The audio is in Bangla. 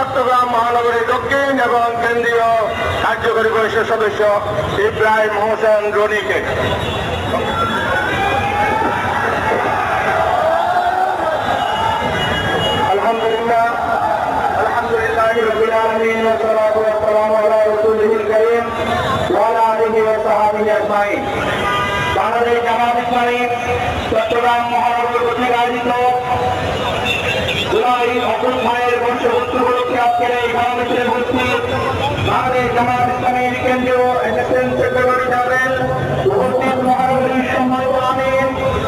চট্টগ্রাম মহানগরীর দক্ষিণ এবং কেন্দ্রীয় কার্যকরী পরিষদ সদস্য ইব্রাহিম হোসেন রনিকে। আলহামদুলিল্লাহ রাব্বিল আলামিন ওয়া সালাতু ওয়া সালামু আলা রাসূলিল কারীম ওয়া আলা আলিহি ওয়া সাহবিহি আজমাইন। বাংলাদেশ জামাত ইসলামী চট্টগ্রাম মহানগর কর্তৃক আয়োজিত জুলাই অভ্যুত্থানের বর্ষপূর্তি উপলক্ষে আজকের এই সমাবেশে উপস্থিত বাংলাদেশ জামাত ইসলামীর কেন্দ্রীয় অ্যাসিস্ট্যান্ট সেক্রেটারি জেনারেল